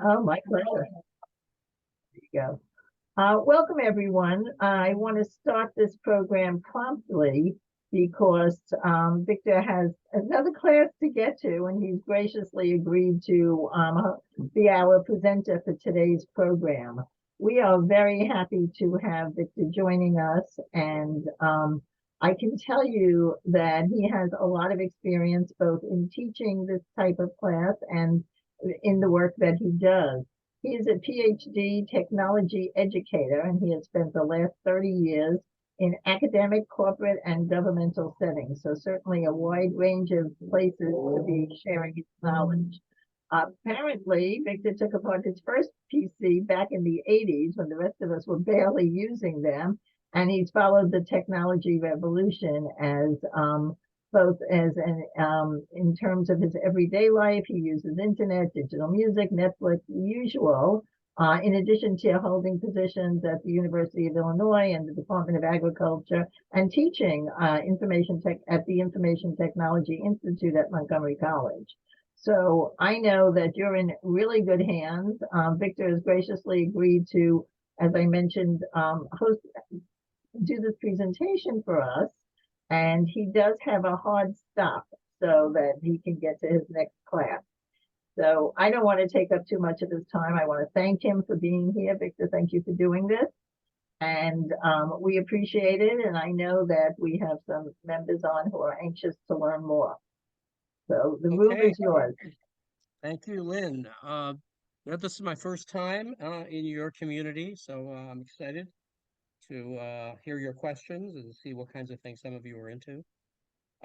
Oh, my pleasure. There you go. Welcome, everyone. I want to start this program promptly because Victor has another class to get to, and he's graciously agreed to be our presenter for today's program. We are very happy to have Victor joining us, and I can tell you that he has a lot of experience both in teaching this type of class and in the work that he does. He is a PhD technology educator, and he has spent the last 30 years in academic, corporate, and governmental settings. So certainly a wide range of places to be sharing his knowledge. Apparently, Victor took apart his first PC back in the 80s when the rest of us were barely using them. And he's followed the technology revolution as both as an in terms of his everyday life. He uses internet, digital music, Netflix, the usual. In addition to holding positions at the University of Illinois and the Department of Agriculture and teaching information tech at the Information Technology Institute at Montgomery College. So I know that you're in really good hands. Victor has graciously agreed to, as I mentioned, do this presentation for us. And he does have a hard stop so that he can get to his next class. So I don't want to take up too much of his time. I want to thank him for being here. Victor, thank you for doing this. And we appreciate it. And I know that we have some members on who are anxious to learn more. So the room Okay, is yours. thank you, Lynn. This is my first time in your community, so I'm excited to hear your questions and see what kinds of things some of you are into.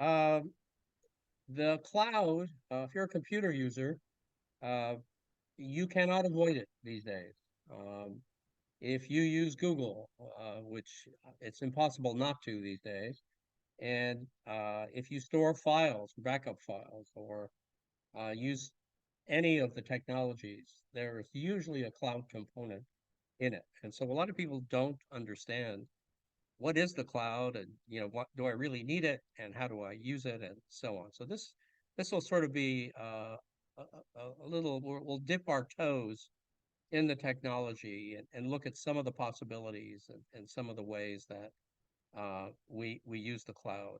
Um, the cloud, if you're a computer user, uh, you cannot avoid it these days. Um, if you use Google, which it's impossible not to these days, and if you store files, backup files, or use any of the technologies, there's usually a cloud component in it. And so a lot of people don't understand what is the cloud and what do I really need it and how do I use it and so on. So this will sort of be a little we'll dip our toes in the technology and look at some of the possibilities and some of the ways that we use the cloud.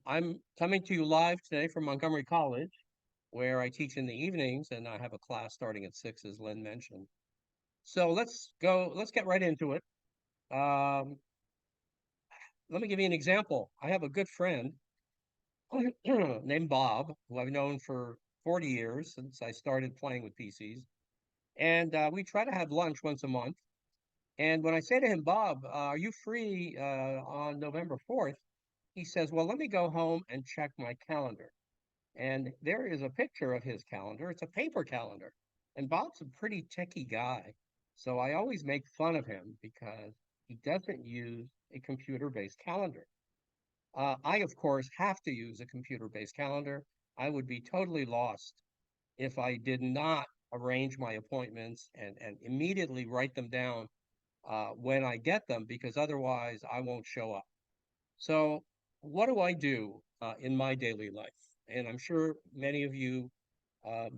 I'm coming to you live today from Montgomery College, where I teach in the evenings, and I have a class starting at 6, as Lynn mentioned. So let's get right into it. Um, Let me give you an example. I have a good friend named Bob, who I've known for 40 years since I started playing with PCs. And we try to have lunch once a month. And when I say to him, Bob, are you free on November 4th? He says, well, let me go home and check my calendar. And there is a picture of his calendar. It's a paper calendar. And Bob's a pretty techie guy. So I always make fun of him because he doesn't use a computer-based calendar. I, of course, have to use a computer-based calendar. I would be totally lost if I did not arrange my appointments and immediately write them down when I get them, because otherwise I won't show up. So what do I do in my daily life? And I'm sure many of you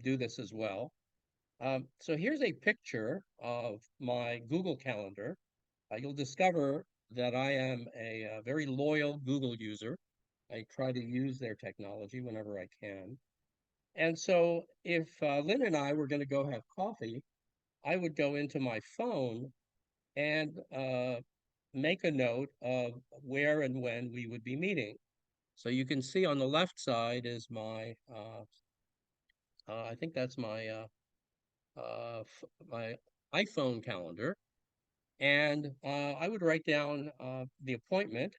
do this as well. So here's a picture of my Google Calendar. You'll discover that I am a very loyal Google user. I try to use their technology whenever I can. And so if Lynn and I were going to go have coffee, I would go into my phone and make a note of where and when we would be meeting. So you can see on the left side is I think that's my iPhone calendar. And I would write down the appointment.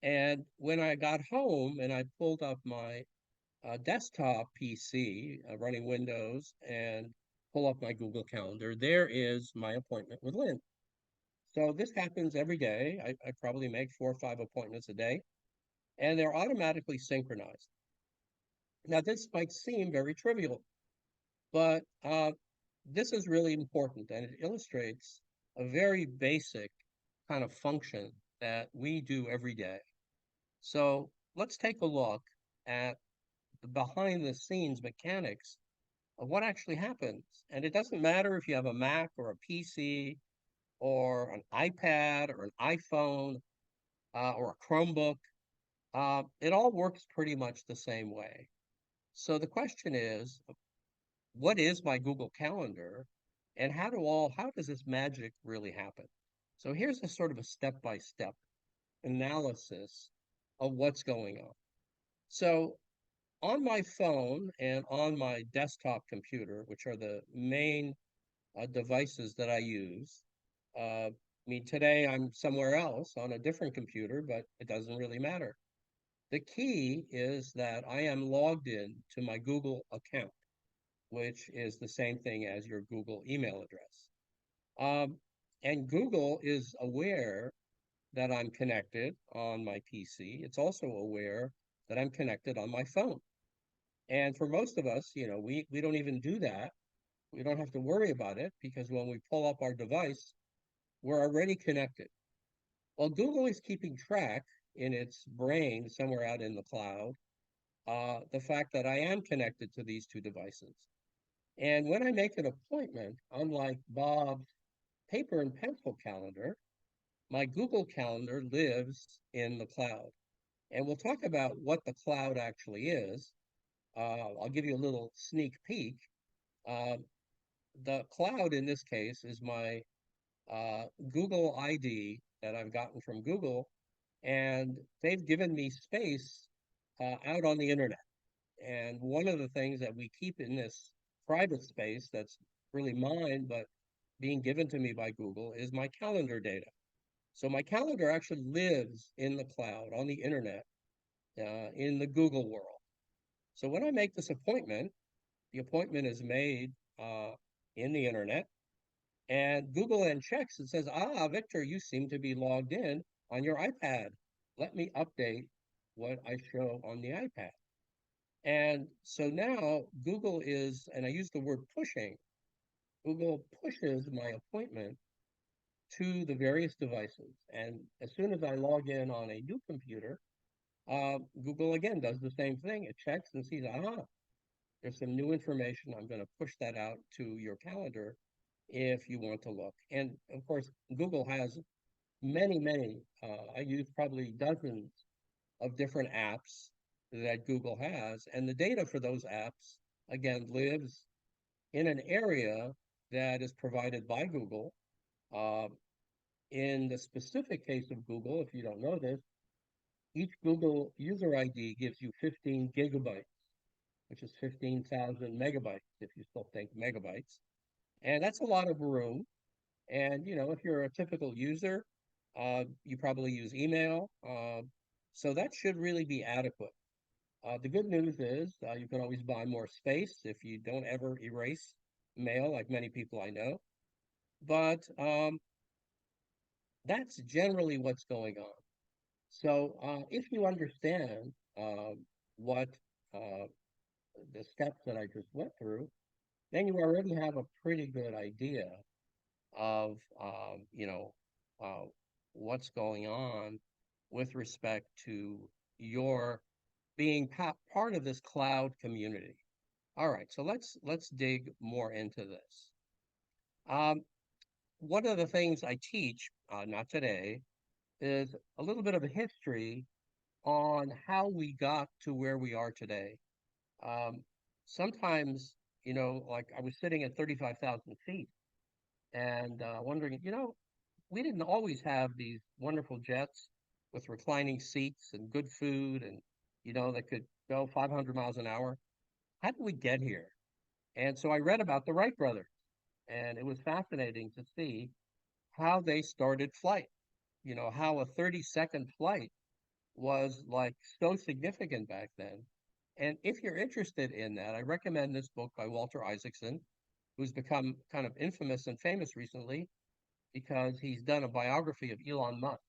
And when I got home and I pulled up my desktop PC running Windows and pull up my Google Calendar, there is my appointment with Lynn. So this happens every day. I probably make 4 or 5 appointments a day, and they're automatically synchronized. Now, this might seem very trivial, but this is really important, and it illustrates a very basic kind of function that we do every day. So let's take a look at the behind the scenes mechanics of what actually happens. And it doesn't matter if you have a Mac or a PC or an iPad or an iPhone or a Chromebook. It all works pretty much the same way. So the question is, what is my Google Calendar, and how does this magic really happen? So here's a sort of a step-by-step analysis of what's going on. So on my phone and on my desktop computer, which are the main devices that I use, I mean, today I'm somewhere else on a different computer, but it doesn't really matter. The key is that I am logged in to my Google account, which is the same thing as your Google email address. Um, and Google is aware that I'm connected on my PC. It's also aware that I'm connected on my phone. And for most of us, we don't even do that. We don't have to worry about it because when we pull up our device, we're already connected. Well, Google is keeping track in its brain somewhere out in the cloud, the fact that I am connected to these two devices. And when I make an appointment, unlike Bob's paper and pencil calendar, my Google Calendar lives in the cloud. And we'll talk about what the cloud actually is. I'll give you a little sneak peek. Uh, the cloud in this case is my Google ID that I've gotten from Google, and they've given me space out on the internet. And one of the things that we keep in this private space that's really mine, but being given to me by Google, is my calendar data. So my calendar actually lives in the cloud, on the internet, in the Google world. So when I make this appointment, the appointment is made in the internet, and Google then checks and says, ah, Victor, you seem to be logged in on your iPad. Let me update what I show on the iPad. And so now Google is, and I use the word pushing, Google pushes my appointment to the various devices. And as soon as I log in on a new computer, Google again does the same thing. It checks and sees, there's some new information. I'm going to push that out to your calendar if you want to look. And of course, Google has many, I use probably dozens of different apps that Google has. And the data for those apps, again, lives in an area that is provided by Google. Uh, in the specific case of Google, if you don't know this, each Google user ID gives you 15 gigabytes, which is 15,000 megabytes, if you still think megabytes. And that's a lot of room. And, if you're a typical user, you probably use email. So that should really be adequate. The good news is you can always buy more space if you don't ever erase mail, like many people I know. But that's generally what's going on. So if you understand what uh, the steps that I just went through, then you already have a pretty good idea of uh, what's going on with respect to your being part of this cloud community. All right, so let's dig more into this. Um, one of the things I teach, not today, is a little bit of a history on how we got to where we are today. Um, Sometimes, like I was sitting at 35,000 feet and wondering, we didn't always have these wonderful jets with reclining seats and good food and, that could go 500 miles an hour. How did we get here? And so I read about the Wright brothers, and it was fascinating to see how they started flight. How a 30-second flight was like so significant back then. And if you're interested in that, I recommend this book by Walter Isaacson, who's become kind of infamous and famous recently because he's done a biography of Elon Musk.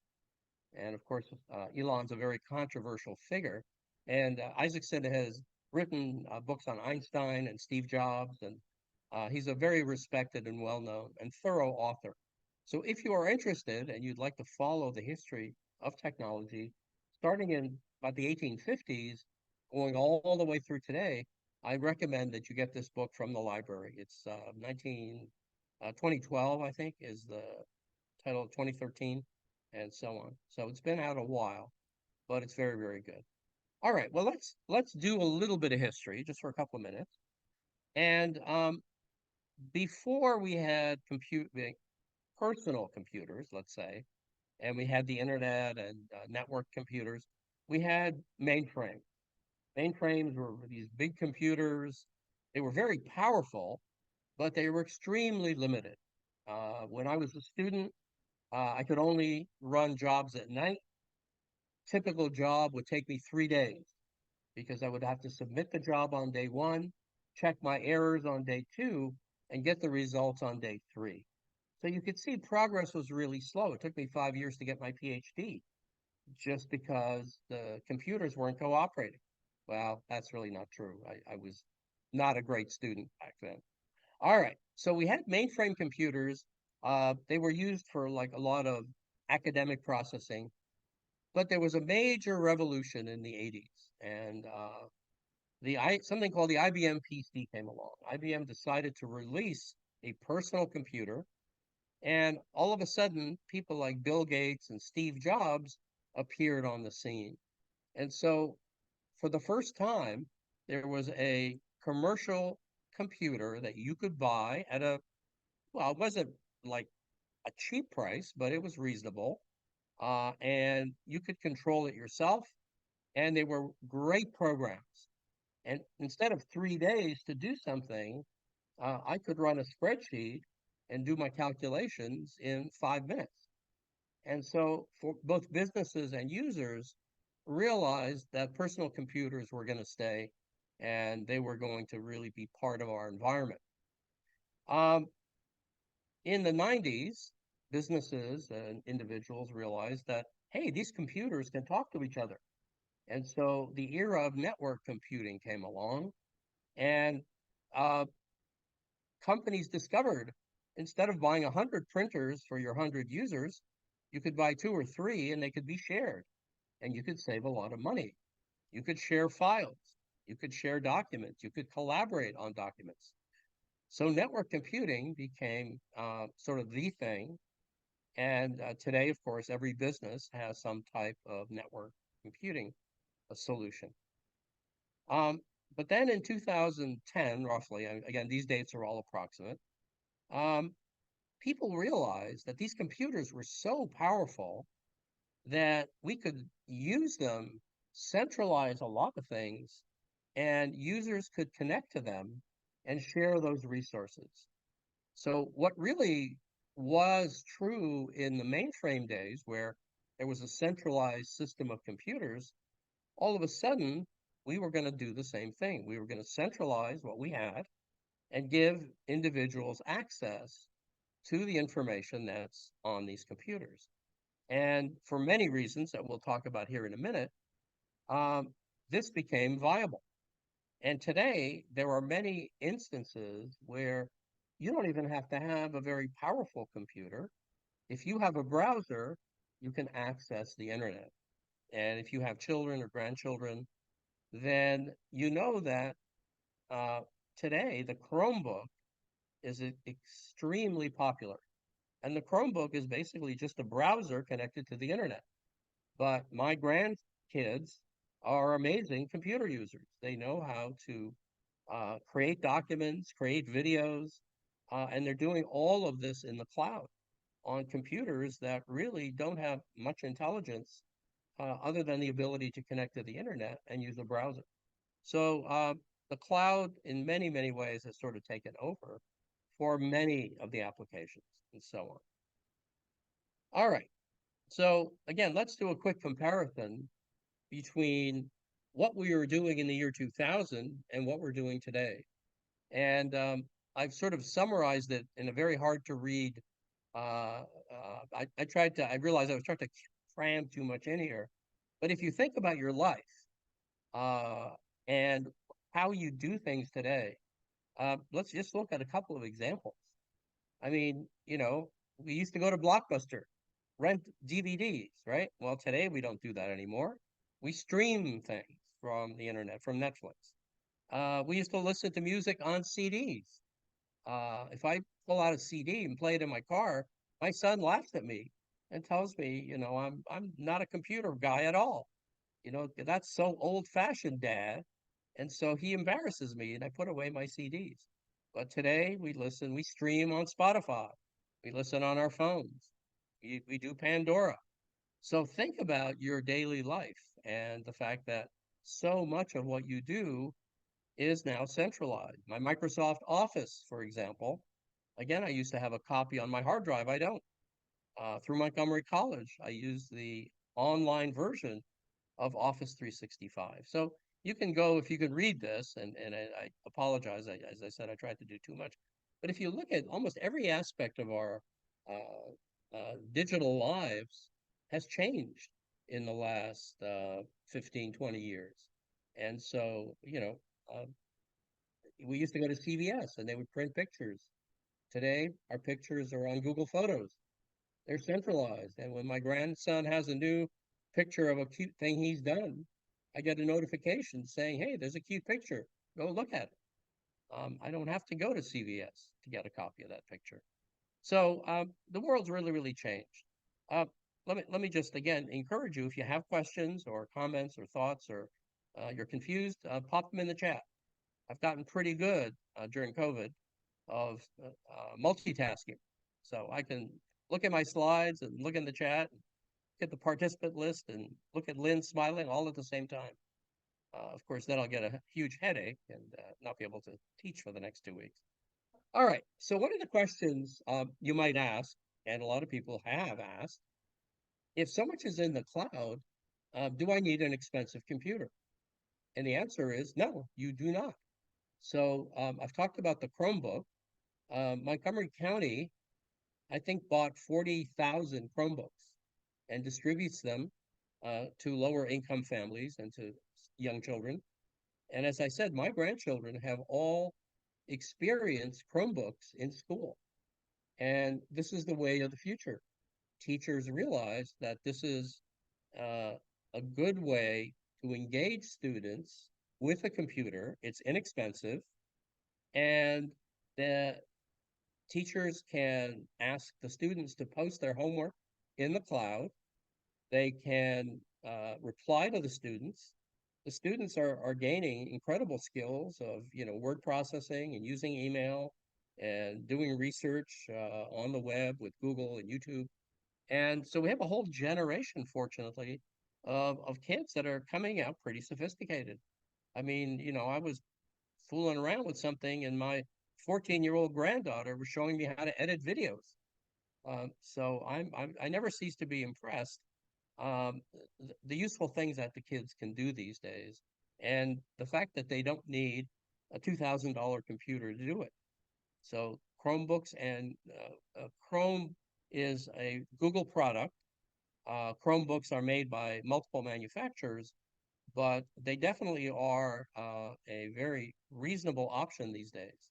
And of course, Elon's a very controversial figure. And Isaacson has written books on Einstein and Steve Jobs, and he's a very respected and well-known and thorough author. So if you are interested and you'd like to follow the history of technology, starting in about the 1850s, going all the way through today, I recommend that you get this book from the library. It's 2012, I think, is the title, 2013, and so on. So it's been out a while, but it's very, very good. All right, well, let's do a little bit of history just for a couple of minutes. And before we had personal computers, let's say, and we had the internet and network computers, we had mainframes. Mainframes were these big computers. They were very powerful, but they were extremely limited. When I was a student, I could only run jobs at night. Typical job would take me 3 days because I would have to submit the job on day one, check my errors on day two, and get the results on day three. So you could see progress was really slow. It took me 5 years to get my PhD just because the computers weren't cooperating. Well, that's really not true. I was not a great student back then. All right. So we had mainframe computers. They were used for like a lot of academic processing, but there was a major revolution in the 80s, and something called the IBM PC came along. IBM decided to release a personal computer, and all of a sudden, people like Bill Gates and Steve Jobs appeared on the scene. And so, for the first time, there was a commercial computer that you could buy at well, it wasn't like a cheap price, but it was reasonable. And you could control it yourself, and they were great programs. And instead of 3 days to do something, I could run a spreadsheet and do my calculations in 5 minutes. And so, for both businesses and users, realized that personal computers were going to stay and they were going to really be part of our environment. Um, in the 90s, businesses and individuals realized that, hey, these computers can talk to each other. And so the era of network computing came along, and uh, companies discovered instead of buying 100 printers for your 100 users, you could buy two or three and they could be shared, and you could save a lot of money. You could share files, you could share documents, you could collaborate on documents. So network computing became sort of the thing. And today, of course, every business has some type of network computing solution. Um, but then in 2010, roughly, and again, these dates are all approximate, um, people realized that these computers were so powerful that we could use them, centralize a lot of things, and users could connect to them and share those resources. So what really was true in the mainframe days, where there was a centralized system of computers, all of a sudden we were going to do the same thing. We were going to centralize what we had and give individuals access to the information that's on these computers. And for many reasons that we'll talk about here in a minute, um, this became viable. And today, there are many instances where you don't even have to have a very powerful computer. If you have a browser, you can access the internet. And if you have children or grandchildren, then you know that uh, today the Chromebook is extremely popular. And the Chromebook is basically just a browser connected to the internet. But my grandkids are amazing computer users. They know how to create documents, create videos, and they're doing all of this in the cloud on computers that really don't have much intelligence other than the ability to connect to the internet and use a browser. So the cloud, in many, many ways, has sort of taken over for many of the applications and so on. All right. So again, let's do a quick comparison between what we were doing in the year 2000 and what we're doing today. And I've sort of summarized it in a very hard to read. I realized I was trying to cram too much in here. But if you think about your life uh, and how you do things today, let's just look at a couple of examples. I mean, we used to go to Blockbuster, rent DVDs, right? Well, today we don't do that anymore. We stream things from the internet, from Netflix. We used to listen to music on CDs. If I pull out a CD and play it in my car, my son laughs at me and tells me, I'm not a computer guy at all. That's so old-fashioned, Dad. And so he embarrasses me, and I put away my CDs. But today we stream on Spotify, we listen on our phones, we do Pandora. So think about your daily life and the fact that so much of what you do is now centralized. My Microsoft Office, for example, again, I used to have a copy on my hard drive. I don't. Through Montgomery College, I use the online version of Office 365. So you can go, if you can read this, and I apologize, as I said, I tried to do too much. But if you look at almost every aspect of our digital lives has changed in the last 15, 20 years. And so, we used to go to CVS and they would print pictures. Today, our pictures are on Google Photos. They're centralized. And when my grandson has a new picture of a cute thing he's done, I get a notification saying, hey, there's a cute picture. Go look at it. I don't have to go to CVS to get a copy of that picture. So the world's really, really changed. Uh, let me just again encourage you, if you have questions or comments or thoughts, or you're confused, pop them in the chat. I've gotten pretty good during COVID of multitasking. So I can look at my slides and look in the chat, get the participant list, and look at Lynn smiling all at the same time. Of course, then I'll get a huge headache and not be able to teach for the next 2 weeks. All right. So one of the questions you might ask, and a lot of people have asked, if so much is in the cloud, do I need an expensive computer? And the answer is no, you do not. So I've talked about the Chromebook. Montgomery County, I think, bought 40,000 Chromebooks and distributes them to lower income families and to young children. And as I said, my grandchildren have all experienced Chromebooks in school. And this is the way of the future. Teachers realize that this is a good way to engage students with a computer. It's inexpensive, and the teachers can ask the students to post their homework in the cloud. They can reply to the students. The students are gaining incredible skills of word processing and using email and doing research on the web with Google and YouTube. And so we have a whole generation, fortunately, of kids that are coming out pretty sophisticated. I mean, I was fooling around with something, and my 14-year-old granddaughter was showing me how to edit videos. So I never cease to be impressed the useful things that the kids can do these days, and the fact that they don't need a $2,000 computer to do it. So Chromebooks and Chrome is a Google product. Chromebooks are made by multiple manufacturers, but they definitely are a very reasonable option these days.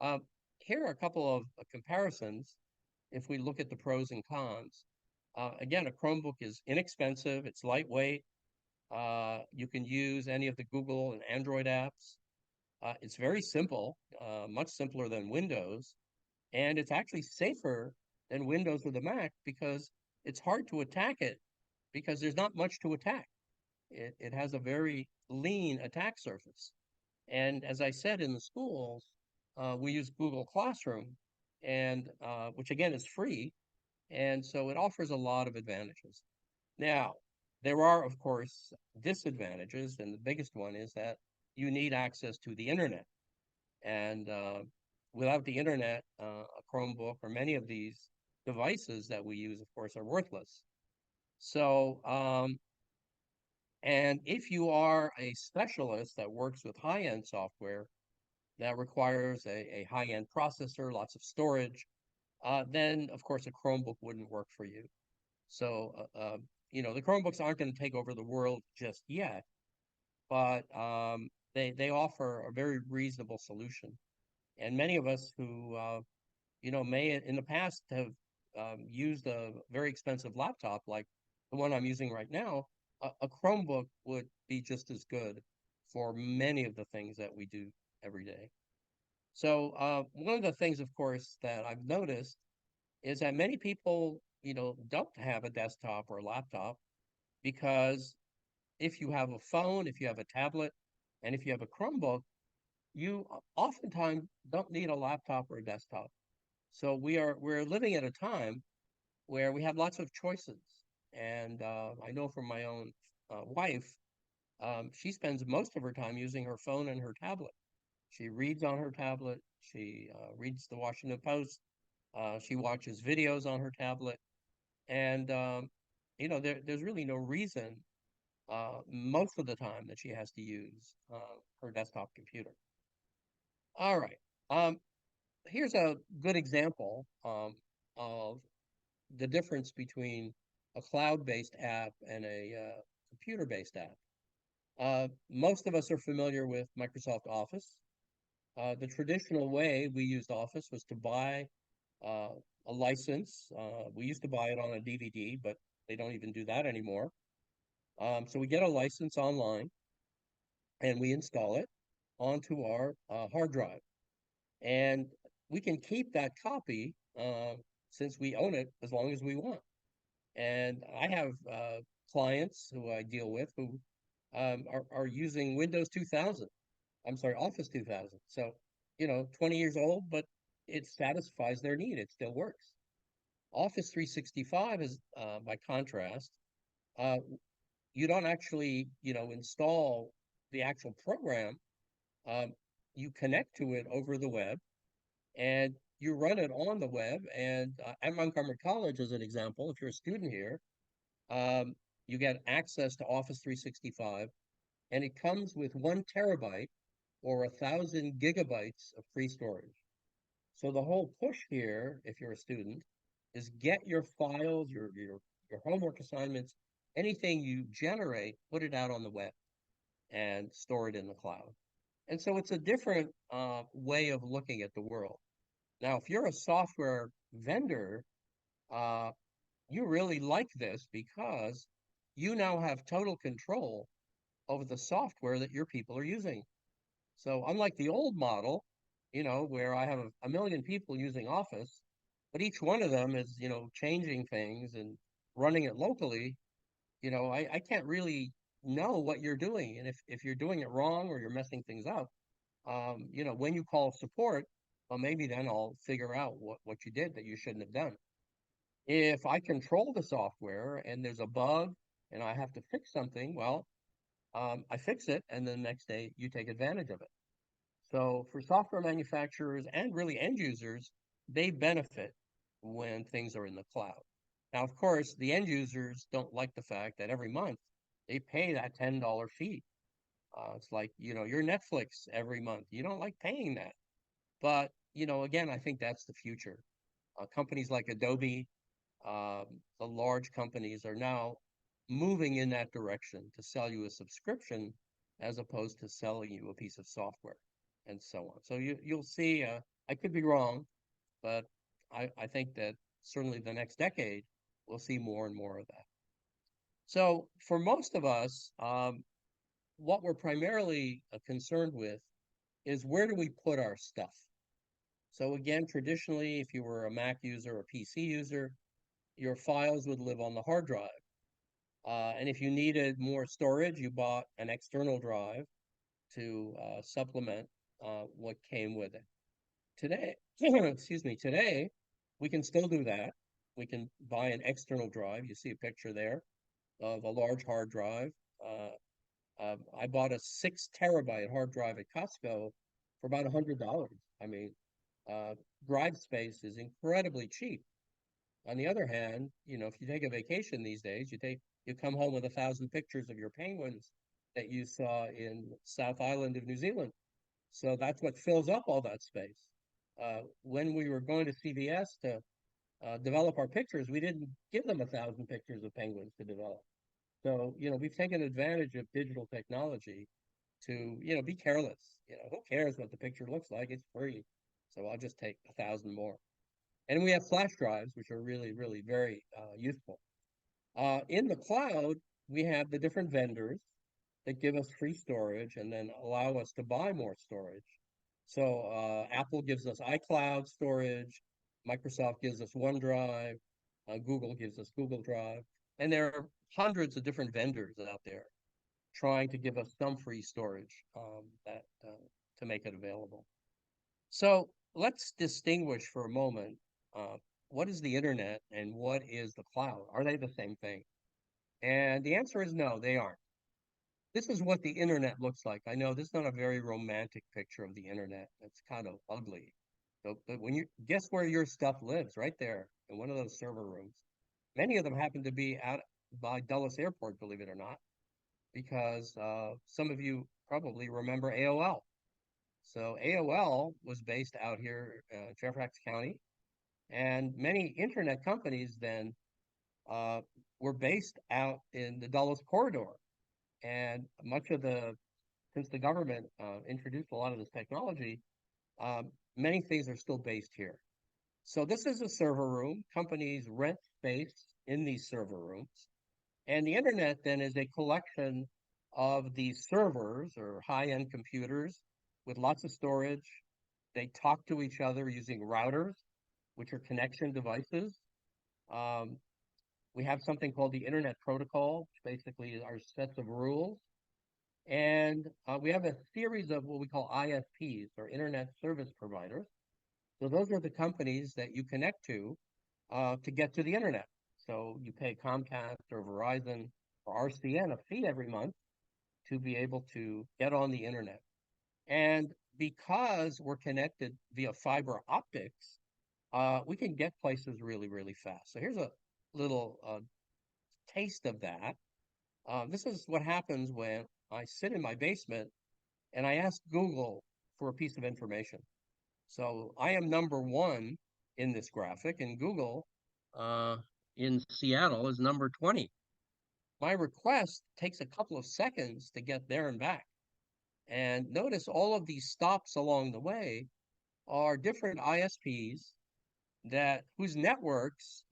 Uh, Here are a couple of comparisons if we look at the pros and cons. Again, a Chromebook is inexpensive, it's lightweight. You can use any of the Google and Android apps. It's very simple, much simpler than Windows, and it's actually safer than Windows or the Mac because it's hard to attack it because there's not much to attack. It has a very lean attack surface. And as I said, in the schools, we use Google Classroom, and which again is free, and so it offers a lot of advantages. Now, there are, of course, disadvantages, and the biggest one is that you need access to the internet. And without the internet, a Chromebook or many of these devices that we use, of course, are worthless. So, and if you are a specialist that works with high-end software that requires a high-end processor, lots of storage, then, of course, a Chromebook wouldn't work for you. So, the Chromebooks aren't going to take over the world just yet, but they offer a very reasonable solution. And many of us who, may in the past have used a very expensive laptop like the one I'm using right now, a Chromebook would be just as good for many of the things that we do every day. So one of the things, of course, that I've noticed is that many people, don't have a desktop or a laptop because if you have a phone, if you have a tablet, and if you have a Chromebook, you oftentimes don't need a laptop or a desktop. So we're living at a time where we have lots of choices. And I know from my own wife, she spends most of her time using her phone and her tablet. She reads on her tablet. She reads the Washington Post. She watches videos on her tablet. And, there's really no reason most of the time that she has to use her desktop computer. All right. Um, Here's a good example of the difference between a cloud-based app and a computer-based app. Most of us are familiar with Microsoft Office. The traditional way we used Office was to buy uh, a license. We used to buy it on a DVD, but they don't even do that anymore. So we get a license online and we install it onto our hard drive. And we can keep that copy since we own it as long as we want. And I have clients who I deal with who are using Windows 2000. I'm sorry, Office 2000. So, 20 years old, but it satisfies their need. It still works. Office 365 is, by contrast, uh, you don't actually, install the actual program. Um, you connect to it over the web and you run it on the web. And at Montgomery College, as an example, if you're a student here, um, you get access to Office 365, and it comes with 1 terabyte or 1,000 gigabytes of free storage. So the whole push here, if you're a student, is get your files, your homework assignments, anything you generate, put it out on the web and store it in the cloud. And so it's a different way of looking at the world. Now, if you're a software vendor, uh, you really like this because you now have total control over the software that your people are using. So unlike the old model, where I have a million people using Office, but each one of them is, changing things and running it locally, I can't really know what you're doing. And if you're doing it wrong or you're messing things up, when you call support, well, maybe then I'll figure out what you did that you shouldn't have done. If I control the software and there's a bug and I have to fix something, well, I fix it, and then the next day you take advantage of it. So for software manufacturers and really end users, they benefit when things are in the cloud. Now, of course, the end users don't like the fact that every month they pay that $10 fee. It's like, your Netflix every month. You don't like paying that. But, again, I think that's the future. Companies like Adobe, um, the large companies are now moving in that direction to sell you a subscription as opposed to selling you a piece of software and so on. So you'll see, I could be wrong, but I think that certainly the next decade, we'll see more and more of that. So for most of us, what we're primarily concerned with is where do we put our stuff? So again, traditionally, if you were a Mac user or a PC user, your files would live on the hard drive. And if you needed more storage, you bought an external drive to supplement what came with it. Today, excuse me, today, we can still do that. We can buy an external drive. You see a picture there of a large hard drive. I bought a 6 terabyte hard drive at Costco for about $100. I mean, uh, drive space is incredibly cheap. On the other hand, if you take a vacation these days, you come home with 1,000 pictures of your penguins that you saw in South Island of New Zealand. So that's what fills up all that space. When we were going to CVS to develop our pictures, we didn't give them 1,000 pictures of penguins to develop. So, we've taken advantage of digital technology to, be careless. Who cares what the picture looks like? It's free. So I'll just take 1,000 more. And we have flash drives, which are really, really very useful. In the cloud, we have the different vendors that give us free storage and then allow us to buy more storage. So Apple gives us iCloud storage, Microsoft gives us OneDrive, Google gives us Google Drive, and there are hundreds of different vendors out there trying to give us some free storage that to make it available. So let's distinguish for a moment what is the internet and what is the cloud? Are they the same thing? And the answer is no, they aren't. This is what the internet looks like. I know this is not a very romantic picture of the internet. It's kind of ugly. So, but when you guess where your stuff lives, right there in one of those server rooms. Many of them happen to be out by Dulles Airport, believe it or not, because some of you probably remember AOL. So AOL was based out here in Fairfax County, and many internet companies then uh, were based out in the Dulles corridor. And much of since the government introduced a lot of this technology, many things are still based here. So this is a server room. Companies rent space in these server rooms. And the internet then is a collection of these servers or high-end computers with lots of storage. They talk to each other using routers, which are connection devices. Um, we have something called the Internet Protocol, which basically are sets of rules. And we have a series of what we call ISPs, or Internet Service Providers. So those are the companies that you connect to get to the internet. So you pay Comcast or Verizon or RCN a fee every month to be able to get on the internet. And because we're connected via fiber optics, we can get places really, really fast. So here's a little taste of that. This is what happens when I sit in my basement and I ask Google for a piece of information. So I am number one in this graphic, and Google uh, in Seattle is number 20. My request takes a couple of seconds to get there and back. And notice all of these stops along the way are different ISPs that whose networks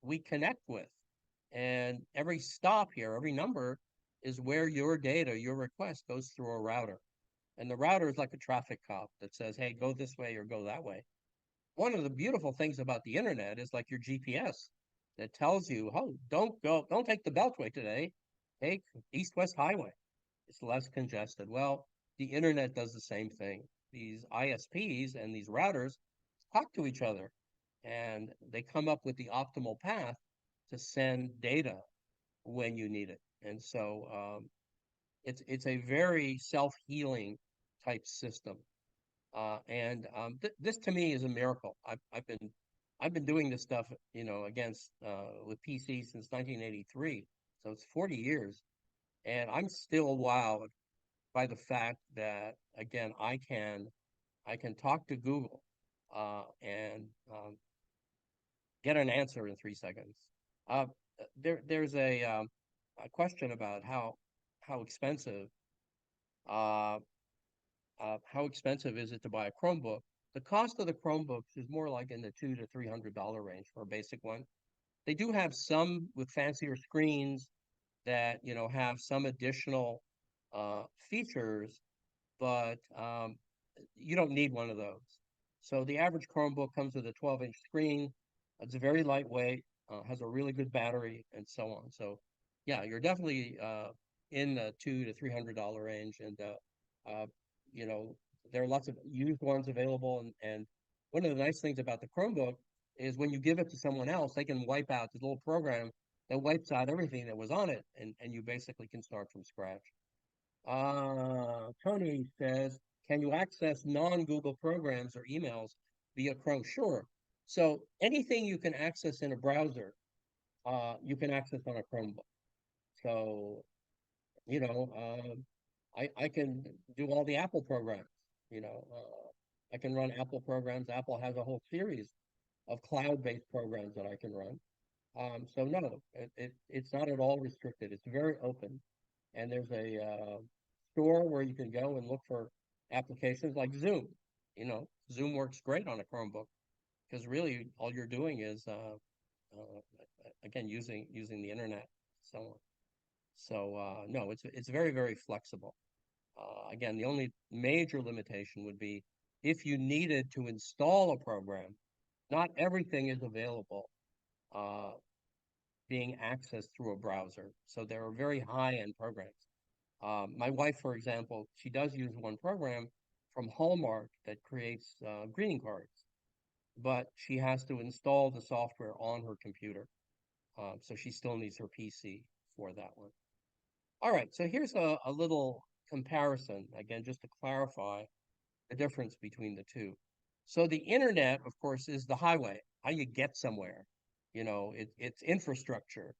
we connect with. And every stop here, every number is where your data, your request goes through a router. And the router is like a traffic cop that says, hey, go this way or go that way. One of the beautiful things about the internet is like your GPS that tells you, oh, don't take the Beltway today. Take East-West Highway. It's less congested. Well, the internet does the same thing. These ISPs and these routers talk to each other, and they come up with the optimal path to send data when you need it. And so it's a very self-healing type system. And this to me is a miracle. I've been doing this stuff, against with PC since 1983, so it's 40 years, and I'm still wowed by the fact that again I can talk to Google and get an answer in 3 seconds. Uh, there's a question about how expensive uh, how expensive is it to buy a Chromebook? The cost of the Chromebooks is more like in the $200 to $300 range for a basic one. They do have some with fancier screens that have some additional features, but you don't need one of those. So the average Chromebook comes with a 12-inch screen. It's very lightweight, has a really good battery, and so on. So yeah, you're definitely in the $200 to $300 range, and uh, you know there are lots of used ones available. And one of the nice things about the Chromebook is when you give it to someone else, they can wipe out the little program that wipes out everything that was on it, and you basically can start from scratch. Tony says, can you access non-Google programs or emails via Chrome? Sure. So anything you can access in a browser, you can access on a Chromebook. So, I can do all the Apple programs. I can run Apple programs. Apple has a whole series of cloud-based programs that I can run. So no, it's not at all restricted. It's very open. And there's a store where you can go and look for applications like Zoom. Zoom works great on a Chromebook because really all you're doing is again using the internet, so on. So no, it's very, very flexible. Again, the only major limitation would be if you needed to install a program, not everything is available uh, being accessed through a browser. So there are very high-end programs. My wife, for example, she does use one program from Hallmark that creates greeting cards, but she has to install the software on her computer. So she still needs her PC for that one. All right, so here's a little comparison, again, just to clarify the difference between the two. So the internet, of course, is the highway, how you get somewhere. It's infrastructure.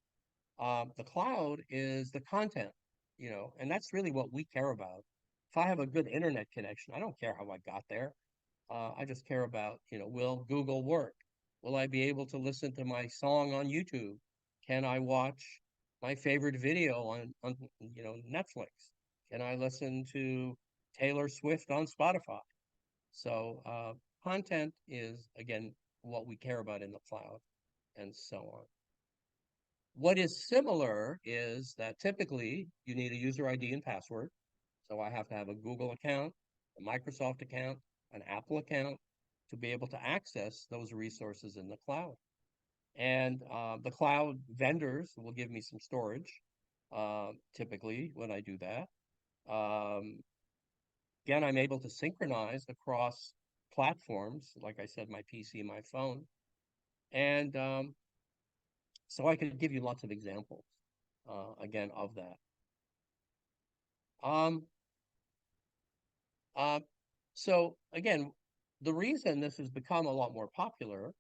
The cloud is the content, and that's really what we care about. If I have a good internet connection, I don't care how I got there. I just care about, will Google work? Will I be able to listen to my song on YouTube? Can I watch my favorite video on Netflix? Can I listen to Taylor Swift on Spotify? So content is, again, what we care about in the cloud and so on. What is similar is that typically you need a user ID and password. So I have to have a Google account, a Microsoft account, an Apple account to be able to access those resources in the cloud. And the cloud vendors will give me some storage, typically when I do that. Um, Again, I'm able to synchronize across platforms, like I said, my PC, my phone. And so I could give you lots of examples, again, of that. Um, uh, so again, the reason this has become a lot more popular,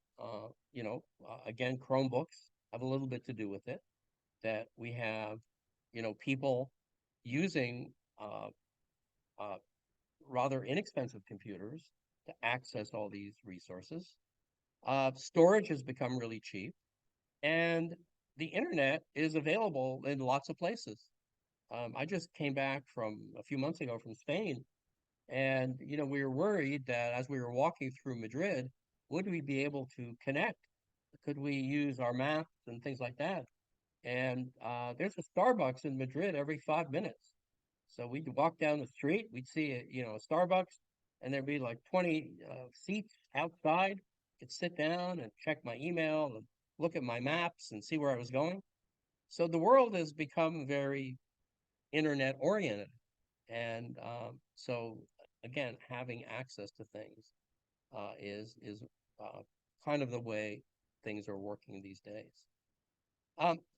again, Chromebooks have a little bit to do with it, that we have, people using uh, rather inexpensive computers to access all these resources. Storage has become really cheap, and the internet is available in lots of places. I just came back from a few months ago from Spain, and we were worried that as we were walking through Madrid, would we be able to connect? Could we use our maps and things like that? And there's a Starbucks in Madrid every 5 minutes. So we'd walk down the street, we'd see a Starbucks, and there'd be like 20 seats outside. Could sit down and check my email and look at my maps and see where I was going. So the world has become very internet oriented. And so again, having access to things is kind of the way things are working these days.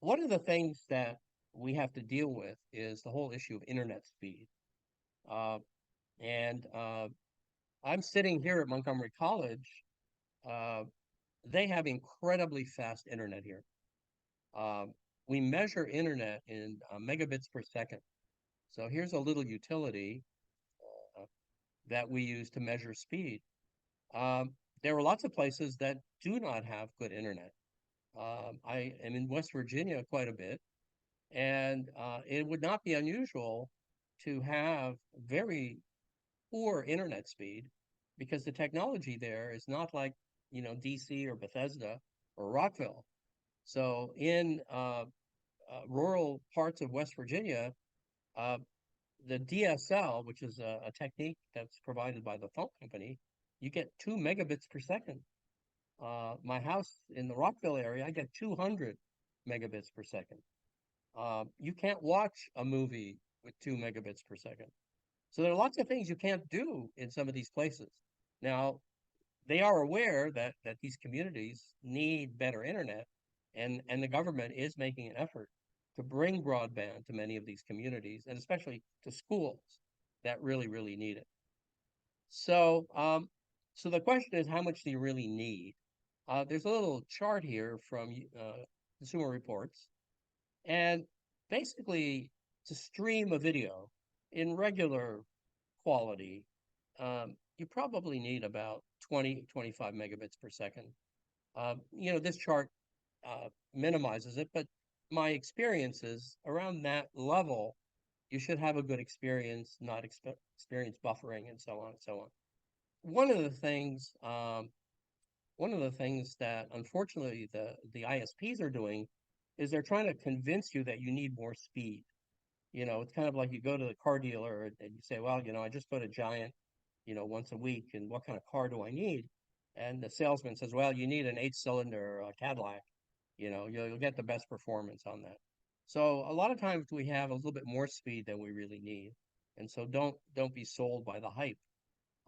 One of the things that we have to deal with is the whole issue of internet speed. Uh, and I'm sitting here at Montgomery College. Uh, they have incredibly fast internet here. Uh, we measure internet in megabits per second. So here's a little utility uh, that we use to measure speed. Um, there are lots of places that do not have good internet. I am in West Virginia quite a bit, and it would not be unusual to have very poor internet speed because the technology there is not like, DC or Bethesda or Rockville. So in rural parts of West Virginia, uh, the DSL, which is a technique that's provided by the phone company, you get 2 megabits per second. My house in the Rockville area, I get 200 megabits per second. You can't watch a movie with 2 megabits per second. So there are lots of things you can't do in some of these places. Now, they are aware that these communities need better internet, and the government is making an effort to bring broadband to many of these communities, and especially to schools that really, really need it. So, so the question is, how much do you really need? There's a little chart here from Consumer Reports, and basically, to stream a video in regular quality, you probably need about 20, 25 megabits per second. This chart minimizes it, but my experience is around that level, you should have a good experience, not experience buffering and so on and so on. One of the things, one of the things that unfortunately the ISPs are doing is they're trying to convince you that you need more speed. It's kind of like you go to the car dealer and you say, well, I just go to Giant, once a week, and what kind of car do I need? And the salesman says, well, you need an eight-cylinder Cadillac. You'll get the best performance on that. So a lot of times we have a little bit more speed than we really need, and so don't be sold by the hype.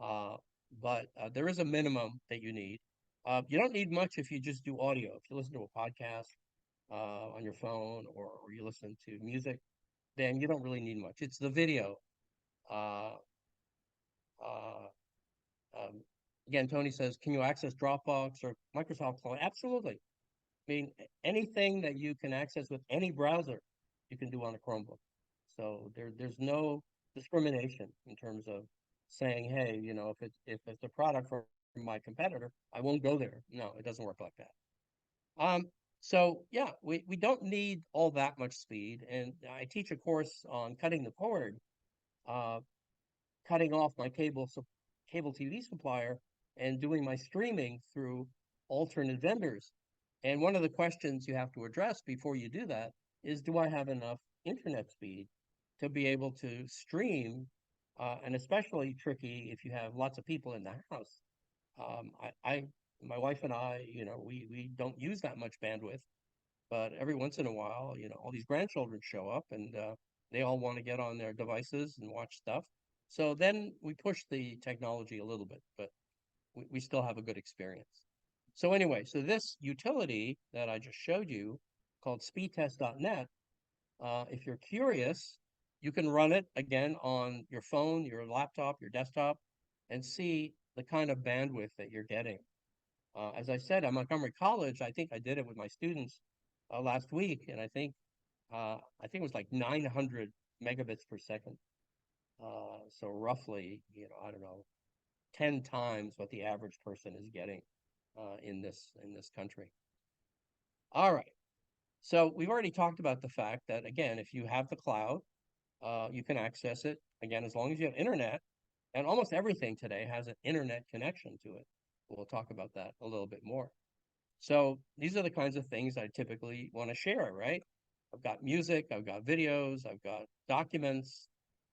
Uh, but there is a minimum that you need. You don't need much if you just do audio. If you listen to a podcast on your phone or you listen to music, then you don't really need much. It's the video. Uh, uh, um, Again, Tony says, can you access Dropbox or Microsoft Cloud? Absolutely. I mean, anything that you can access with any browser, you can do on a Chromebook. So there's no discrimination in terms of saying, hey, if it's a product from my competitor, I won't go there. No, it doesn't work like that. So yeah, we don't need all that much speed. And I teach a course on cutting the cord, uh, cutting off my cable TV supplier and doing my streaming through alternate vendors. And one of the questions you have to address before you do that is, do I have enough internet speed to be able to stream? And especially tricky if you have lots of people in the house. I my wife and I, we don't use that much bandwidth, but every once in a while, all these grandchildren show up and they all want to get on their devices and watch stuff. So then we push the technology a little bit, but we still have a good experience. So anyway, so this utility that I just showed you called speedtest.net, if you're curious, you can run it again on your phone, your laptop, your desktop, and see the kind of bandwidth that you're getting. As I said, at Montgomery College, I think I did it with my students last week, and I think it was like 900 megabits per second. So roughly, I don't know, 10 times what the average person is getting in this country. All right. So we've already talked about the fact that again, if you have the cloud, you can access it again as long as you have internet, and almost everything today has an internet connection to it. We'll talk about that a little bit more. So these are the kinds of things I typically want to share, right? I've got music, I've got videos, I've got documents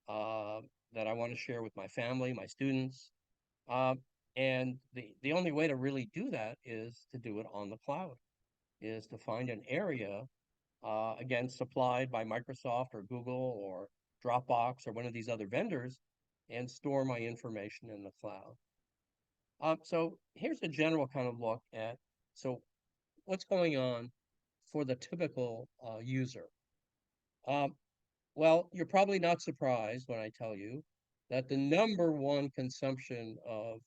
uh, that I want to share with my family, my students. Uh, and the only way to really do that is to do it on the cloud, is to find an area, again, supplied by Microsoft or Google or Dropbox or one of these other vendors, and store my information in the cloud. So here's a general kind of look at, so what's going on for the typical user. Um, well, you're probably not surprised when I tell you that the number one consumption of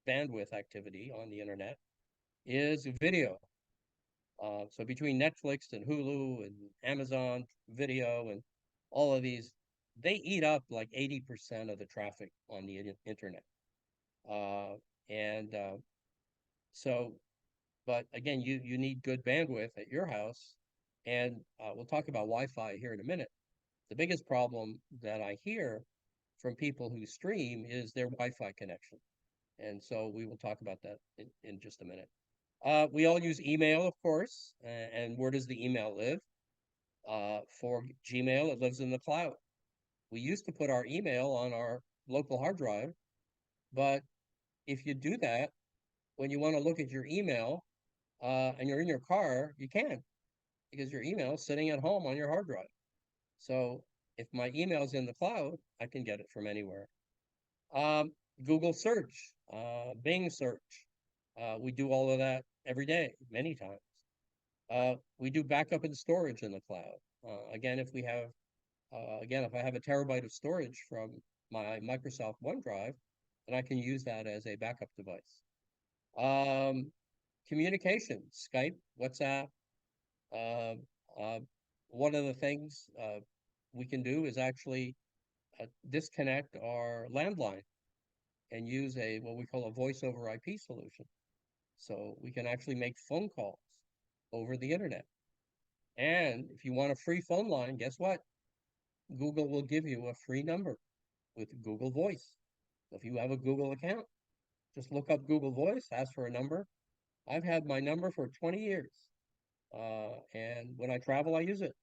bandwidth activity on the internet is video. So between Netflix and Hulu and Amazon Video and all of these, they eat up like 80% of the traffic on the internet. Uh, and so, but again, you need good bandwidth at your house. And we'll talk about Wi-Fi here in a minute. The biggest problem that I hear from people who stream is their Wi-Fi connection. And so we will talk about that in just a minute. We all use email, of course. And where does the email live? For Gmail, it lives in the cloud. We used to put our email on our local hard drive, but if you do that, when you want to look at your email and you're in your car, you can't, because your email is sitting at home on your hard drive. So if my email is in the cloud, I can get it from anywhere. Um, Google search, Bing search. We do all of that every day, many times. We do backup and storage in the cloud. Again, if I have a terabyte of storage from my Microsoft OneDrive, then I can use that as a backup device. Um, Communication, Skype, WhatsApp. Uh, uh, One of the things we can do is actually disconnect our landline and use a what we call a voice over IP solution. So we can actually make phone calls over the internet. And if you want a free phone line, guess what? Google will give you a free number with Google Voice. If you have a Google account, just look up Google Voice, ask for a number. I've had my number for 20 years. And when I travel, I use it.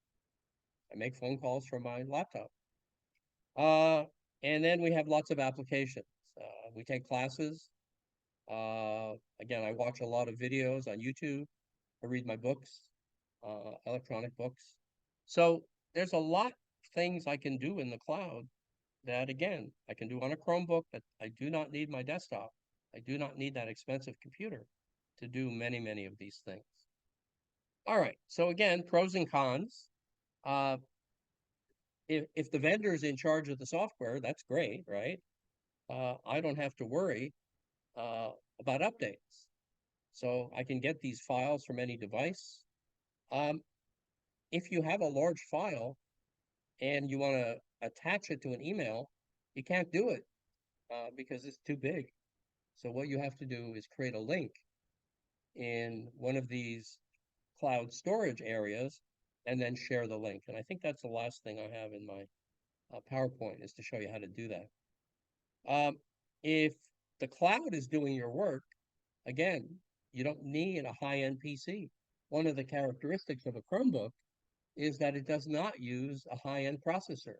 I make phone calls from my laptop. Uh, and then we have lots of applications. We take classes. Again, I watch a lot of videos on YouTube. I read my books, electronic books. So there's a lot of things I can do in the cloud that, again, I can do on a Chromebook, but I do not need my desktop. I do not need that expensive computer to do many, many of these things. All right. So again, pros and cons. Uh, if the vendor is in charge of the software, that's great, right? I don't have to worry uh, about updates. So I can get these files from any device. Um, if you have a large file and you want to attach it to an email, you can't do it because it's too big. So what you have to do is create a link in one of these cloud storage areas and then share the link. And I think that's the last thing I have in my PowerPoint is to show you how to do that. If the cloud is doing your work, again, you don't need a high-end PC. One of the characteristics of a Chromebook is that it does not use a high-end processor.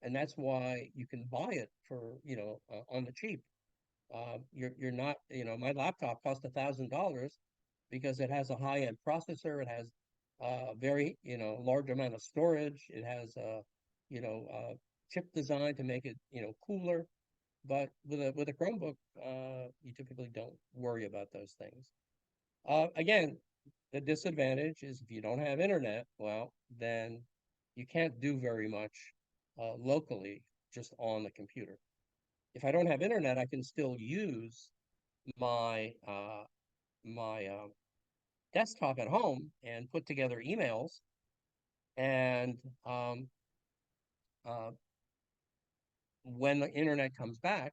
And that's why you can buy it for, on the cheap. You're not, my laptop cost $1,000 because it has a high-end processor. It has a very, large amount of storage. It has a, chip design to make it, cooler. But with a Chromebook, you typically don't worry about those things. Again, the disadvantage is if you don't have internet, well, then you can't do very much locally just on the computer. If I don't have internet, I can still use my desktop at home and put together emails. And uh, when the internet comes back,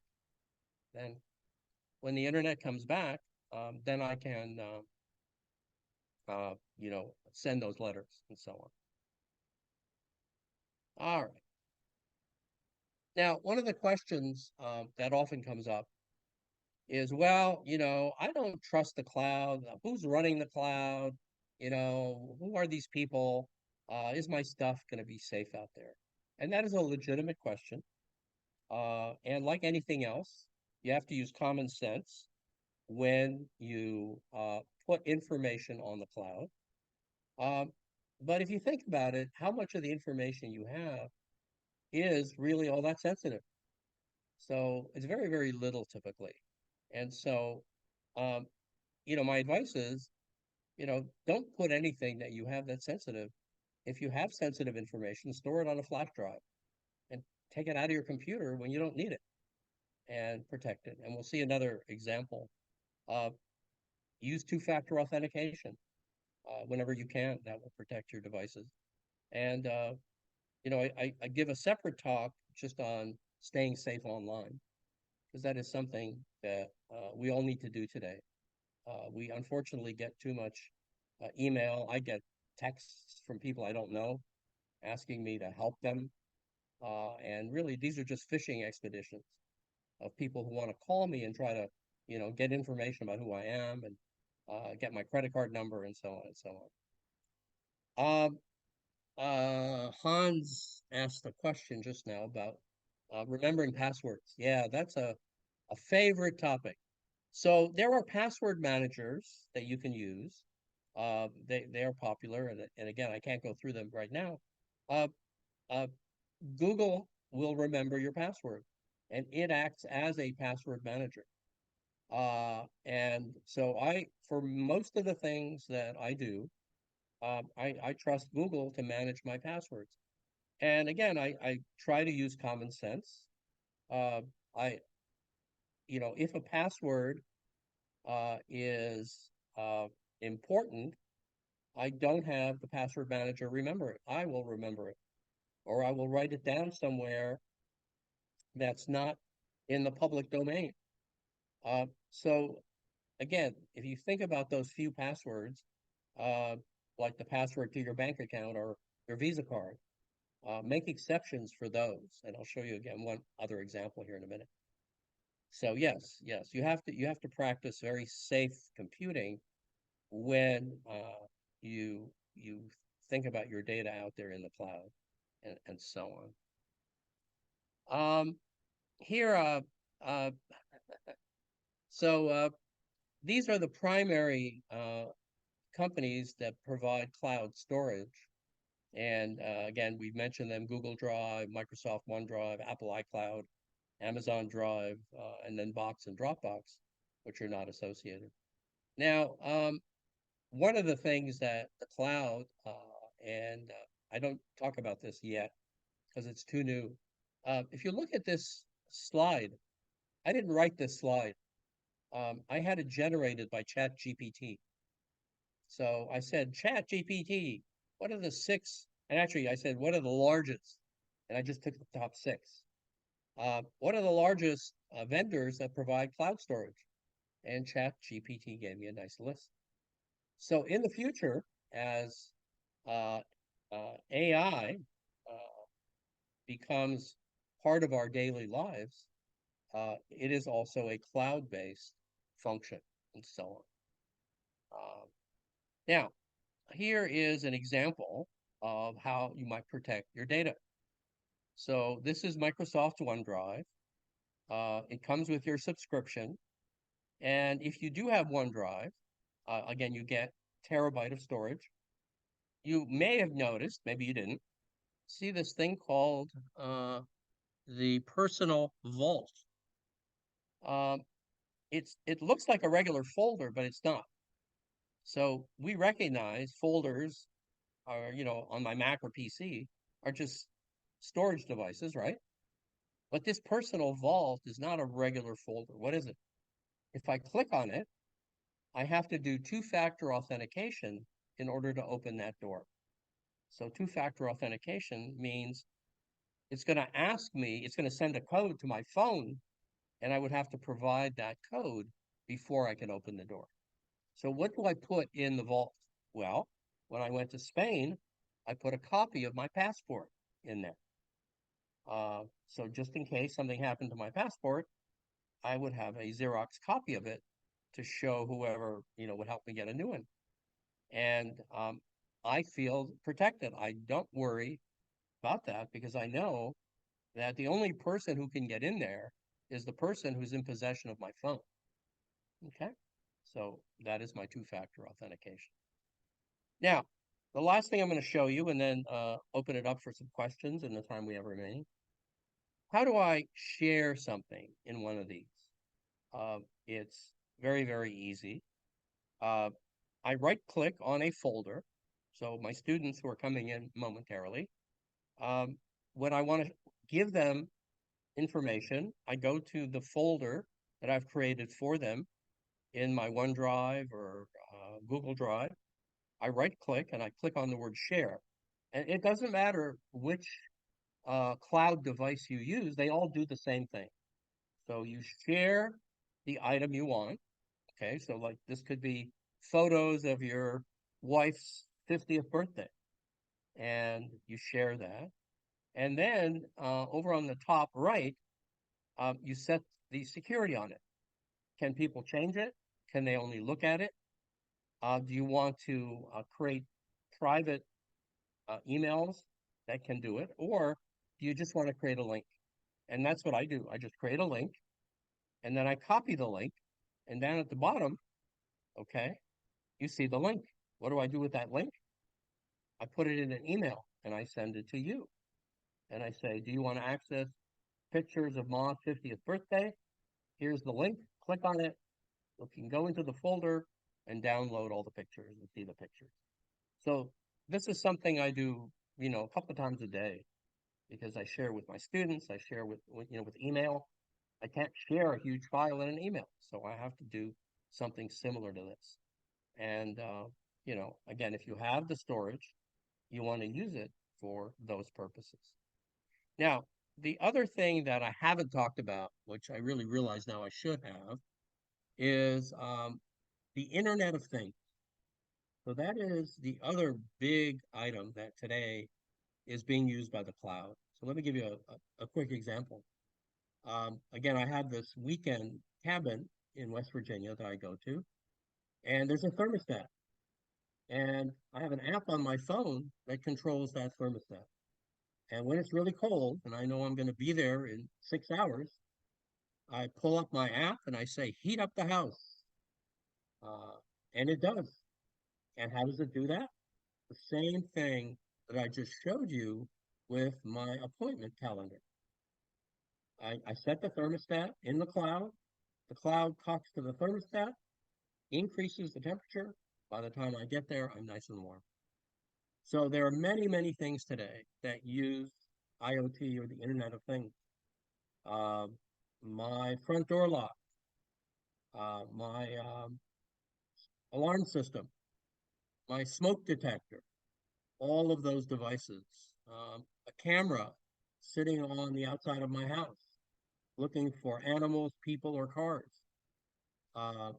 then when the internet comes back, then I can send those letters and so on. All right. Now, one of the questions that often comes up is, well, I don't trust the cloud. Who's running the cloud? Who are these people? Is my stuff going to be safe out there? And that is a legitimate question. And like anything else, you have to use common sense when you put information on the cloud. Um, but if you think about it, how much of the information you have is really all that sensitive? So it's very, very little typically. And so, um, my advice is, don't put anything that you have that's sensitive. If you have sensitive information, store it on a flash drive and take it out of your computer when you don't need it and protect it. And we'll see another example. Use two-factor authentication whenever you can. That will protect your devices. And, I give a separate talk just on staying safe online because that is something that we all need to do today. We unfortunately get too much email. I get texts from people I don't know asking me to help them. And really, these are just phishing expeditions of people who want to call me and try to, get information about who I am and get my credit card number and so on and so on. Hans asked a question just now about remembering passwords. Yeah, that's a favorite topic. So there are password managers that you can use. They are popular, and again, I can't go through them right now. Uh, uh, Google will remember your password, and it acts as a password manager. And so for most of the things that I do, I trust Google to manage my passwords. And again, I try to use common sense. Uh, I, if a password is important, I don't have the password manager remember it. I will remember it, or I will write it down somewhere that's not in the public domain. So again, if you think about those few passwords, uh, like the password to your bank account or your Visa card, make exceptions for those. And I'll show you again one other example here in a minute. So yes, you have to practice very safe computing when you think about your data out there in the cloud and so on. Um, here, uh, so these are the primary companies that provide cloud storage. And again, we've mentioned them: Google Drive, Microsoft OneDrive, Apple iCloud, Amazon Drive, and then Box and Dropbox, which are not associated. Now, one of the things that the cloud, and I don't talk about this yet because it's too new. If you look at this slide, I didn't write this slide. I had it generated by ChatGPT. So I said, ChatGPT, what are the six? And actually, I said, what are the largest? And I just took the top six. What are the largest vendors that provide cloud storage? And ChatGPT gave me a nice list. So in the future, as uh, AI becomes part of our daily lives, it is also a cloud-based function and so on. Now, here is an example of how you might protect your data. So this is Microsoft OneDrive. It comes with your subscription. And if you do have OneDrive, again, you get terabyte of storage. You may have noticed, maybe you didn't, see this thing called the personal vault. Um, it looks like a regular folder, but it's not. So we recognize folders are, on my Mac or PC are just storage devices, right? But this personal vault is not a regular folder. What is it? If I click on it, I have to do two-factor authentication in order to open that door. So two-factor authentication means it's going to ask me, it's going to send a code to my phone, and I would have to provide that code before I can open the door. So what do I put in the vault? Well, when I went to Spain, I put a copy of my passport in there. So just in case something happened to my passport, I would have a Xerox copy of it to show whoever, would help me get a new one. And I feel protected. I don't worry about that because I know that the only person who can get in there is the person who's in possession of my phone. Okay? So that is my two-factor authentication. Now, the last thing I'm going to show you and then open it up for some questions in the time we have remaining. How do I share something in one of these? It's very, very easy. I right-click on a folder. So my students who are coming in momentarily, when I want to give them information, I go to the folder that I've created for them in my OneDrive or Google Drive. I right-click and I click on the word share. And it doesn't matter which cloud device you use, they all do the same thing. So you share the item you want. Okay, so like this could be photos of your wife's 50th birthday, and you share that. And then over on the top right, you set the security on it. Can people change it? Can they only look at it? Do you want to create private emails that can do it? Or do you just want to create a link? And that's what I do. I just create a link and then I copy the link. And down at the bottom, okay, you see the link. What do I do with that link? I put it in an email and I send it to you. And I say, do you want to access pictures of Mom's 50th birthday? Here's the link. Click on it. You can go into the folder and download all the pictures and see the pictures. So this is something I do, a couple of times a day because I share with my students. I share with email. I can't share a huge file in an email, so I have to do something similar to this. And again, if you have the storage, you want to use it for those purposes. Now, the other thing that I haven't talked about, which I really realize now I should have, is the Internet of Things. So that is the other big item that today is being used by the cloud. So let me give you a quick example. Again, I have this weekend cabin in West Virginia that I go to, and there's a thermostat. And I have an app on my phone that controls that thermostat. And when it's really cold and I know I'm going to be there in 6 hours, I pull up my app and I say, heat up the house. Uh, and it does. And how does it do that? The same thing that I just showed you with my appointment calendar. I set the thermostat in the cloud. The cloud talks to the thermostat, increases the temperature. By the time I get there, I'm nice and warm. So there are many, many things today that use IoT or the Internet of Things. Uh, my front door lock, my alarm system, my smoke detector, all of those devices, a camera sitting on the outside of my house, looking for animals, people, or cars. Uh,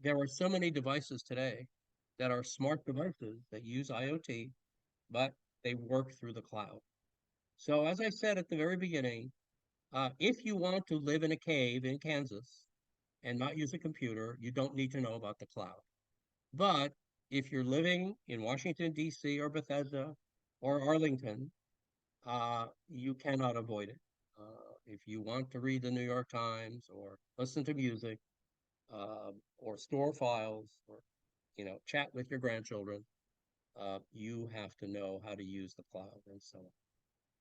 there are so many devices today that are smart devices that use IoT, but they work through the cloud. So, as I said at the very beginning, if you want to live in a cave in Kansas and not use a computer, you don't need to know about the cloud. But if you're living in Washington, D.C., or Bethesda or Arlington, you cannot avoid it. If you want to read the New York Times or listen to music, or store files, or chat with your grandchildren, you have to know how to use the cloud and so on.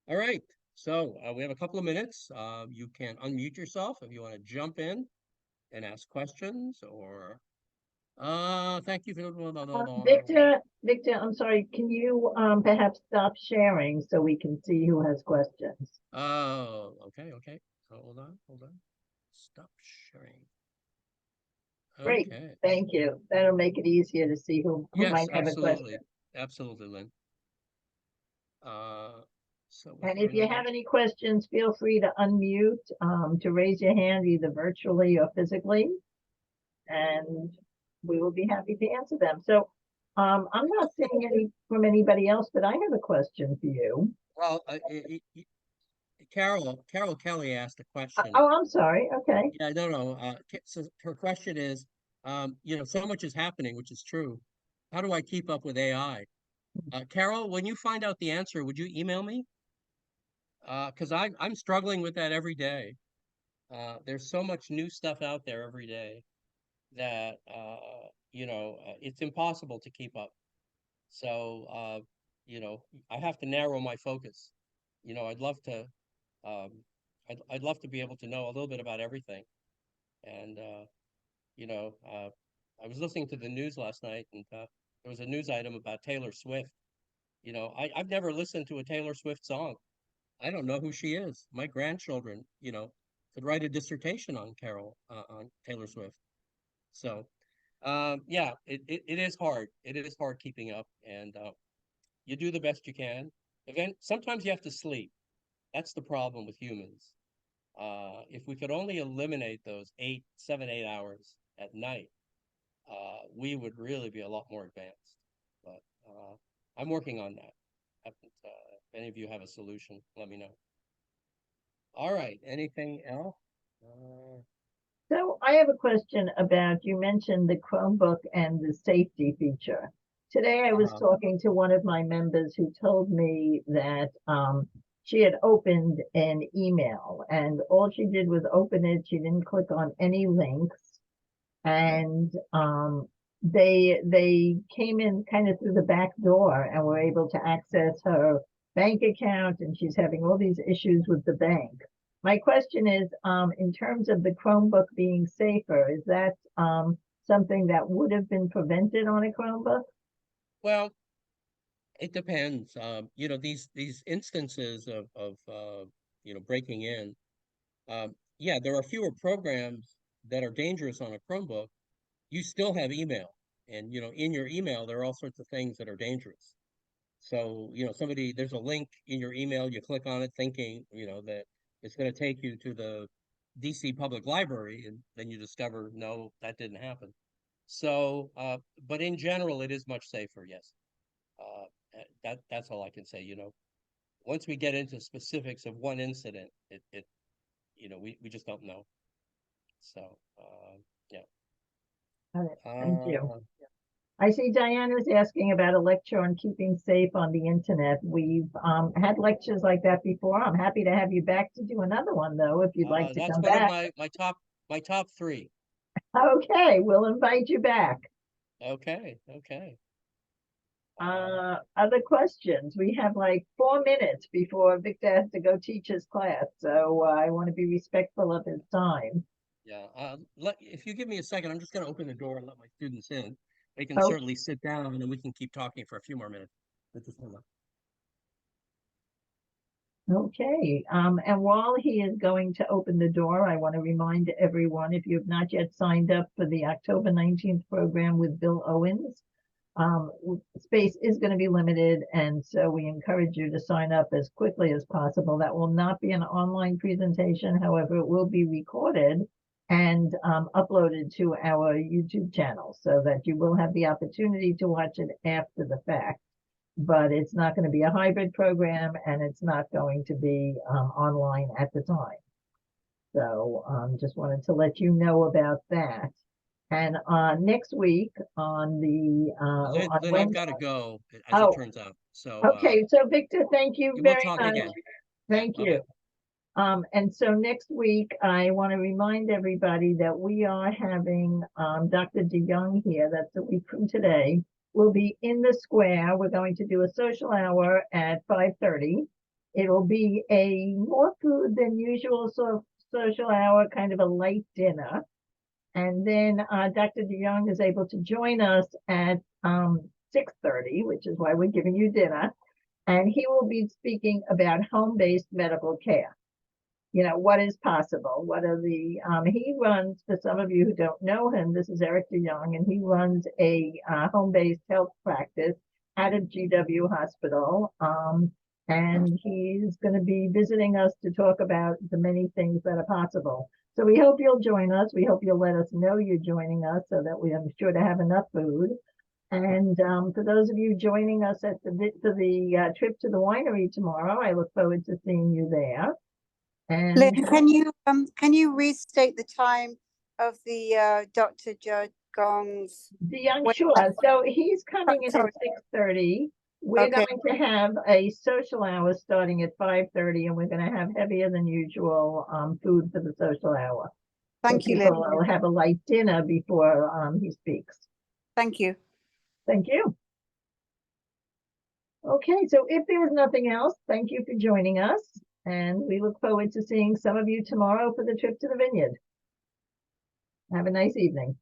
All right, so we have a couple of minutes. You can unmute yourself if you want to jump in and ask questions, or thank you for Victor, I'm sorry, can you perhaps stop sharing so we can see who has questions? Oh, okay. Hold on. Stop sharing. Great, Okay. thank you. That'll make it easier to see who Yes, might have a absolutely. question. Absolutely, Lynn. Uh, so with And my if you number, have any questions, feel free to unmute, to raise your hand either virtually or physically, and we will be happy to answer them. So I'm not seeing any from anybody else, but I have a question for you. well, Carol Kelly asked a question. Oh, I'm sorry. Okay. Yeah, no. So her question is, so much is happening, which is true. How do I keep up with AI? Carol, when you find out the answer, would you email me? Because I'm struggling with that every day. There's so much new stuff out there every day that it's impossible to keep up. So I have to narrow my focus. I'd love to um, I'd love to be able to know a little bit about everything. And you know, uh, I was listening to the news last night, and there was a news item about Taylor Swift. I've never listened to a Taylor Swift song. I don't know who she is. My grandchildren, could write a dissertation on on Taylor Swift. So, yeah, it is hard. It is hard keeping up, and you do the best you can. Sometimes you have to sleep. That's the problem with humans. If we could only eliminate those 8 7 8 hours at night, we would really be a lot more advanced. But I'm working on that. If any of you have a solution, let me know. All right. Anything else? Uh, So I have a question about, you mentioned the Chromebook and the safety feature. Today I was uh, talking to one of my members who told me that she had opened an email and all she did was open it. She didn't click on any links, and they came in kind of through the back door and were able to access her bank account, and she's having all these issues with the bank. My question is, in terms of the Chromebook being safer, is that something that would have been prevented on a Chromebook? well, it depends. These instances of breaking in. Yeah, there are fewer programs that are dangerous on a Chromebook. You still have email, and in your email there are all sorts of things that are dangerous. So, there's a link in your email, you click on it thinking, that it's going to take you to the DC Public Library, and then you discover, no, that didn't happen. So, but in general, it is much safer, yes. That's all I can say. Once we get into specifics of one incident, we just don't know. So, yeah. Got it. Thank you. Uh, I see Diana's asking about a lecture on keeping safe on the internet. We've had lectures like that before. I'm happy to have you back to do another one, though, if you'd like to That's come one of back. my top three. Okay, we'll invite you back. Okay, okay. Other questions? We have like 4 minutes before Victor has to go teach his class, so I want to be respectful of his time. Yeah. If you give me a second, I'm just going to open the door and let my students in. They can Oh, certainly sit down and then we can keep talking for a few more minutes. But just hold on. okay. And while he is going to open the door, I want to remind everyone, if you have not yet signed up for the October 19th program with Bill Owens, um, space is going to be limited, and so we encourage you to sign up as quickly as possible. That will not be an online presentation, however, it will be recorded and uploaded to our YouTube channel so that you will have the opportunity to watch it after the fact. But it's not going to be a hybrid program, and it's not going to be online at the time. So just wanted to let you know about that. And next week on the on Lynn, I've Wednesday. got to go, as it Oh, turns out. So okay. So Victor, thank you we'll very talk much. again. Yeah, Thank bye-bye. you. And so next week, I want to remind everybody that we are having Dr. DeYoung here. That's a week from today. We'll be in the square. We're going to do a social hour at 5:30. It will be a more food than usual social hour, kind of a light dinner. And then Dr. DeYoung is able to join us at 6:30, which is why we're giving you dinner. And he will be speaking about home-based medical care. You know, what is possible? What are the, he runs, for some of you who don't know him, this is Eric DeYoung, and he runs a home-based health practice out of GW Hospital. And he's going to be visiting us to talk about the many things that are possible. So we hope you'll join us. We hope you'll let us know you're joining us so that we are sure to have enough food. And for those of you joining us at for the trip to the winery tomorrow, I look forward to seeing you there. And Lynn, can you restate the time of the Dr. Judd Gong's? DeYoung, sure. So he's coming in at 6:30. We're Okay. going to have a social hour starting at 5:30, and we're going to have heavier than usual food for the social hour. Thank you, People Lynn. will have a light dinner before he speaks. Thank you. Thank you. Okay, so if there is nothing else, thank you for joining us, and we look forward to seeing some of you tomorrow for the trip to the vineyard. Have a nice evening.